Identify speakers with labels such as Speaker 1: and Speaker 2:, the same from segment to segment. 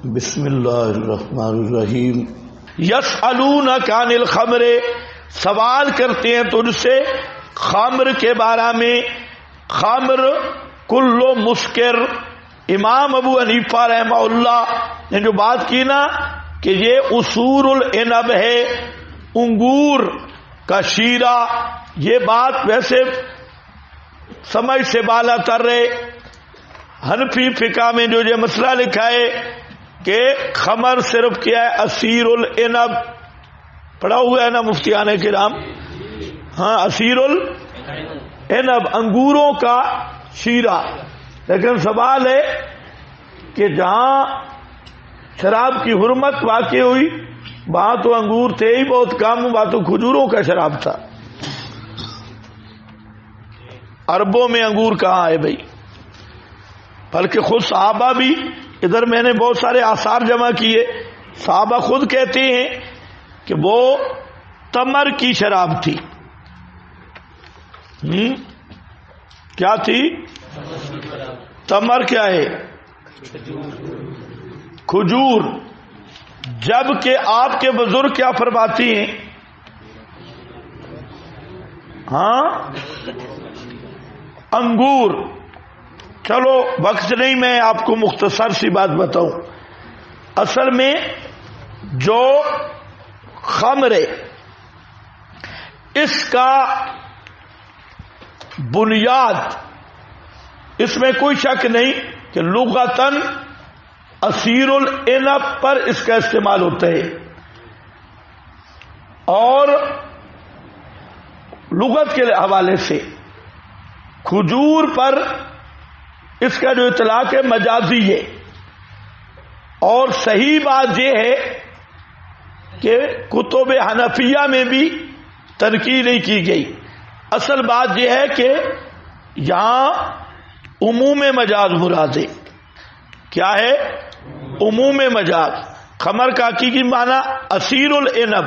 Speaker 1: بسم اللہ الرحمن الرحیم۔ یسألونک عن الخمر، سوال کرتے ہیں تجھ سے خمر کے بارے میں۔ خمر کل مسکر، امام ابو حنیفہ رحمہ اللہ نے جو بات کی نا کہ یہ اصول العنب ہے، انگور کا شیرہ، یہ بات ویسے سمجھ سے بالا تر ہے۔ حنفی فقہ میں جو یہ مسئلہ لکھا ہے کہ خمر صرف کیا ہے، عصیر العنب، پڑھا ہوا ہے نا مفتیان کرام؟ ہاں، عصیر العنب، انگوروں کا شیرہ۔ لیکن سوال ہے کہ جہاں شراب کی حرمت واقع ہوئی وہاں تو انگور تھے ہی بہت کم، وہاں تو کھجوروں کا شراب تھا۔ عربوں میں انگور کہاں ہے بھائی؟ بلکہ خود صحابہ بھی، ادھر میں نے بہت سارے آثار جمع کیے، صحابہ خود کہتے ہیں کہ وہ تمر کی شراب تھی۔ کیا تھی؟ تمر کیا ہے؟ کھجور۔ جبکہ آپ کے بزرگ کیا فرماتی ہیں؟ ہاں، انگور۔ چلو وقت نہیں، میں آپ کو مختصر سی بات بتاؤں۔ اصل میں جو خمر ہے اس کا بنیاد، اس میں کوئی شک نہیں کہ لغتاً عصیر العنب پر اس کا استعمال ہوتا ہے، اور لغت کے حوالے سے کھجور پر اس کا جو اطلاق ہے مجازی ہے۔ اور صحیح بات یہ ہے کہ کتب حنفیہ میں بھی تنقید نہیں کی گئی۔ اصل بات یہ ہے کہ یہاں عموم مجاز مراد ہے۔ کیا ہے؟ عموم مجاز۔ خمر کا حقیقی معنی عصیر العنب،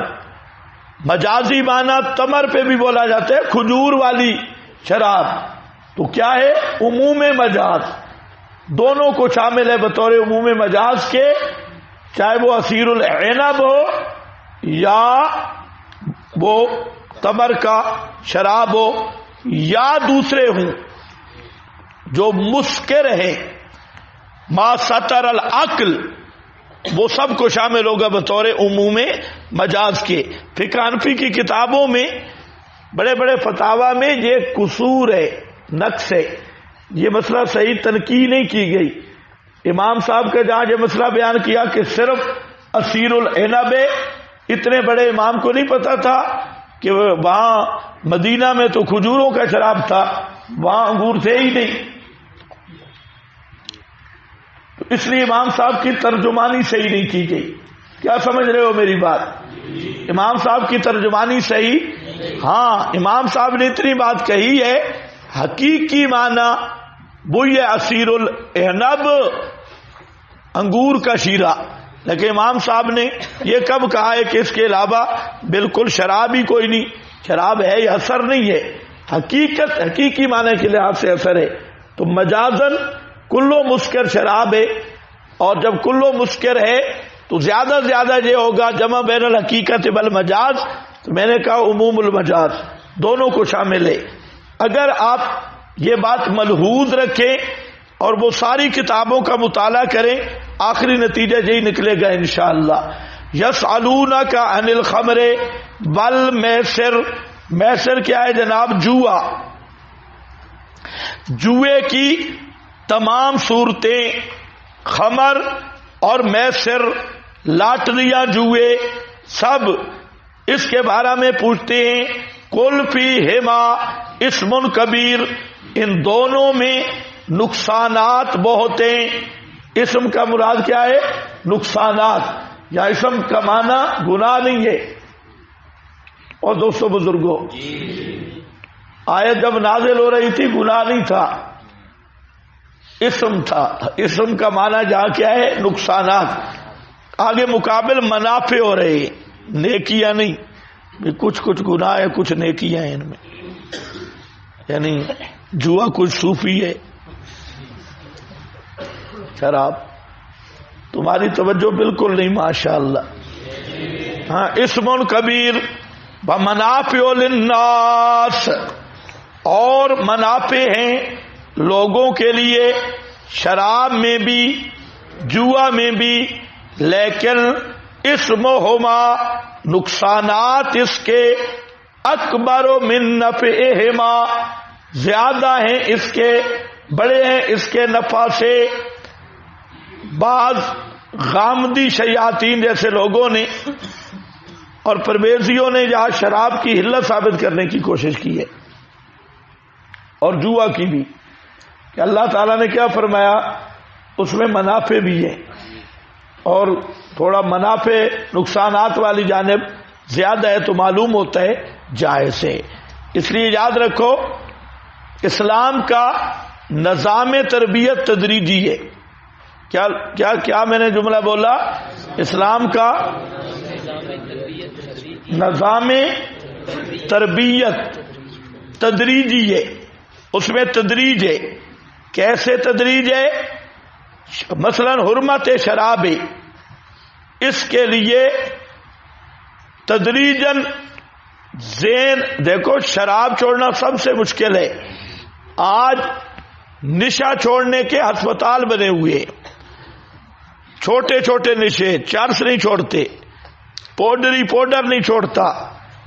Speaker 1: مجازی معنی تمر پہ بھی بولا جاتا ہے، کھجور والی شراب۔ تو کیا ہے؟ عموم مجاز، دونوں کو شامل ہے بطور عموم مجاز کے، چاہے وہ عصیر العنب ہو یا وہ تمر کا شراب ہو یا دوسرے ہوں جو مسکر ہیں، ما سطر العقل، وہ سب کو شامل ہوگا بطور عموم مجاز کے۔ فقہ حنفی کی کتابوں میں بڑے بڑے فتاوی میں یہ قصور ہے، نقص ہے، یہ مسئلہ صحیح تنقید نہیں کی گئی۔ امام صاحب کا جہاں یہ مسئلہ بیان کیا کہ صرف عصیر العنب ہے، اتنے بڑے امام کو نہیں پتا تھا کہ وہاں مدینہ میں تو کھجوروں کا شراب تھا، وہاں انگور تھے ہی نہیں۔ تو اس لیے امام صاحب کی ترجمانی صحیح نہیں کی گئی۔ کیا سمجھ رہے ہو میری بات؟ امام صاحب کی ترجمانی صحیح، ہاں، امام صاحب نے اتنی بات کہی ہے، حقیقی معنی وہ یہ عصیر العنب، انگور کا شیرہ۔ لیکن امام صاحب نے یہ کب کہا ہے کہ اس کے علاوہ بالکل شراب ہی کوئی نہیں؟ شراب ہے، یہ اثر نہیں ہے، حقیقت، حقیقی معنی کے لحاظ سے اثر ہے۔ تو مجازن کلو مسکر شراب ہے، اور جب کلو مسکر ہے تو زیادہ سے زیادہ یہ ہوگا جمع بین الحقیقت والمجاز۔ تو میں نے کہا عموم المجاز دونوں کو شامل ہے۔ اگر آپ یہ بات ملحوظ رکھیں اور وہ ساری کتابوں کا مطالعہ کریں، آخری نتیجہ یہی نکلے گا انشاءاللہ۔ یسألونک عن الخمر والمیسر، میسر کیا ہے جناب؟ جوا۔ جوئے کی تمام صورتیں، خمر اور میسر، لاٹریاں، جوئے، سب اس کے بارے میں پوچھتے ہیں۔ قل فیہما اسم کبیر، ان دونوں میں نقصانات بہت ہیں۔ اسم کا مراد کیا ہے؟ نقصانات، یا اسم کا معنی گناہ نہیں ہے۔ اور دوستو بزرگوں، آیت جب نازل ہو رہی تھی گناہ نہیں تھا، اسم تھا۔ اسم کا معنی جہاں کیا ہے؟ نقصانات۔ آگے مقابل منافع ہو رہے ہیں، نیکیاں نہیں۔ کچھ کچھ گناہ ہے، کچھ نیکیاں ہیں ان میں، یعنی جوا کچھ صوفی ہے، شراب تمہاری توجہ بالکل نہیں ماشاءاللہ. ہاں اسم کبیر ومنافع للناس، اور منافع ہیں لوگوں کے لیے شراب میں بھی جوا میں بھی، لیکن اسمہما نقصانات اس کے اکبر من نفعہما زیادہ ہیں اس کے، بڑے ہیں اس کے نفع سے. بعض غامدی شیاطین جیسے لوگوں نے اور پرویزیوں نے یہاں شراب کی حلت ثابت کرنے کی کوشش کی ہے، اور جوا کی بھی، کہ اللہ تعالیٰ نے کیا فرمایا اس میں منافع بھی ہیں، اور تھوڑا منافع نقصانات والی جانب زیادہ ہے تو معلوم ہوتا ہے جائز ہے. اس لیے یاد رکھو اسلام کا نظام تربیت تدریجی ہے. کیا کیا کیا میں نے جملہ بولا؟ اسلام کا نظام تربیت تدریجی ہے، اس میں تدریج ہے. کیسے تدریج ہے؟ مثلا حرمت شراب ہے، اس کے لیے تدریجن ذہن دیکھو، شراب چھوڑنا سب سے مشکل ہے. آج نشہ چھوڑنے کے ہسپتال بنے ہوئے، چھوٹے چھوٹے نشے، چرس نہیں چھوڑتے، پاؤڈر نہیں چھوڑتا،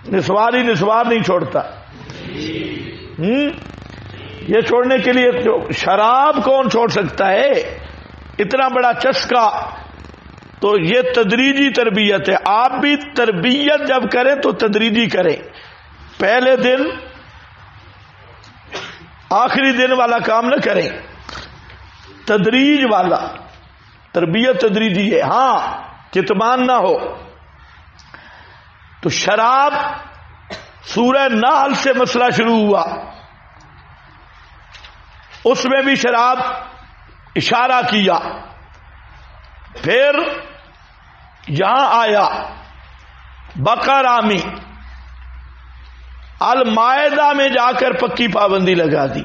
Speaker 1: نسوار نہیں چھوڑتا. یہ چھوڑنے کے لیے شراب کون چھوڑ سکتا ہے؟ اتنا بڑا چسکا. تو یہ تدریجی تربیت ہے. آپ بھی تربیت جب کریں تو تدریجی کریں. پہلے دن آخری دن والا کام نہ کریں، تدریج والا. تربیت تدریجی ہے. ہاں کتمان نہ ہو. تو شراب سورہ نحل سے مسئلہ شروع ہوا، اس میں بھی شراب اشارہ کیا. پھر یہاں آیا بقرہ میں، المائدہ میں جا کر پکی پابندی لگا دی.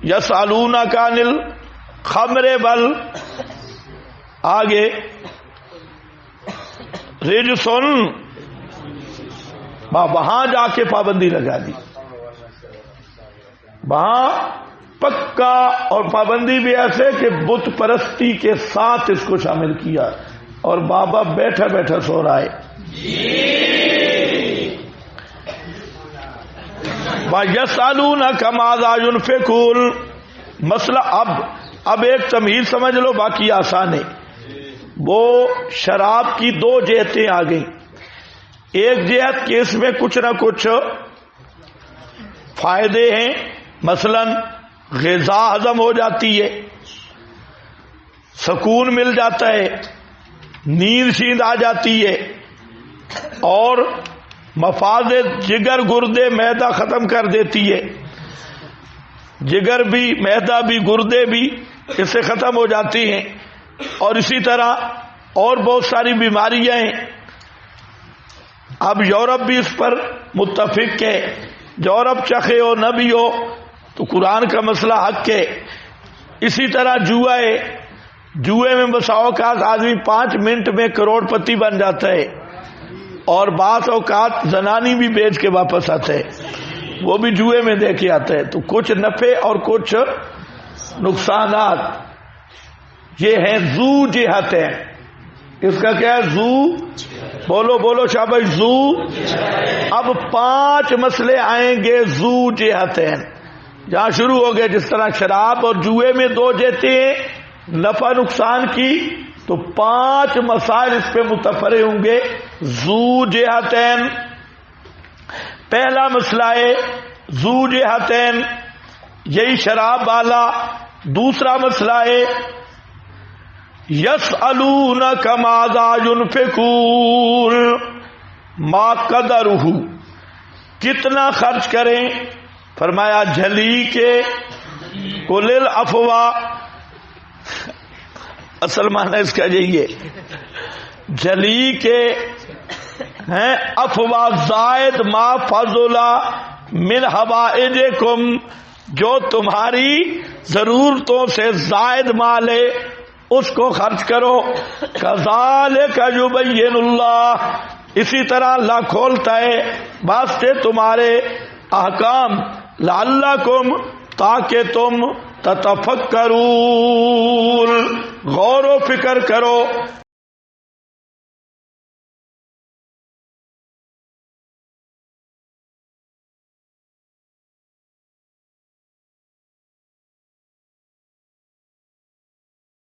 Speaker 1: یسألونک عن الخمر بل، آگے رجسن، وہاں جا کے پابندی لگا دی. وہاں پکا، اور پابندی بھی ایسے کہ بت پرستی کے ساتھ اس کو شامل کیا، اور بابا بیٹھا بیٹھا سو رہا ہے. وَيَسْأَلُونَكَ مَاذَا يُنْفِقُونَ. مسئلہ اب ایک تمہید سمجھ لو، باقی آسان ہے. وہ شراب کی دو جہتیں آ گئیں. ایک جہت کہ اس میں کچھ نہ کچھ فائدے ہیں، مثلا غذا ہضم ہو جاتی ہے، سکون مل جاتا ہے، نیند شیند آ جاتی ہے، اور مفاد جگر گردے معدہ ختم کر دیتی ہے. جگر بھی، معدہ بھی، گردے بھی اس سے ختم ہو جاتی ہیں. اور اسی طرح اور بہت ساری بیماریاں ہیں. اب یورپ بھی اس پر متفق ہے. یورپ چکھے ہو نہ بھی ہو تو قرآن کا مسئلہ حق ہے. اسی طرح جوا ہے، جوئے میں بسا اوقات آدمی 5 منٹ میں کروڑ پتی بن جاتا ہے، اور بعض اوقات زنانی بھی بیچ کے واپس آتا ہے، وہ بھی جوئے میں دے کے آتا ہے. تو کچھ نفع اور کچھ نقصانات یہ ہیں ذو جہتیں. اس کا کیا ہے؟ ذو، بولو شاباش، ذو. اب 5 مسئلے آئیں گے ذو جہتیں. جہاں شروع ہو گئے جس طرح شراب اور جوئے میں 2 جہتیں نفع نقصان کی، تو 5 مسائل اس پہ متفرع ہوں گے ذو جہتین. پہلا مسئلہ ہے ذو جہتین، یہی شراب والا. دوسرا مسئلہ ہے یسألونک ماذا ينفقون، ما قدرہ، کتنا خرچ کریں. فرمایا جھلی کے کل الافوا، اصل معنی اس کا یہی ہے، جھلی کے ہیں افوا زائد ما فضل من حوائجکم، جو تمہاری ضرورتوں سے زائد مال ہے اس کو خرچ کرو. کذالک یبین اللہ، اسی طرح اللہ کھولتا ہے واسطے تمہارے احکام، لعلکم، تاکہ تم تتفکرون، غور و فکر کرو.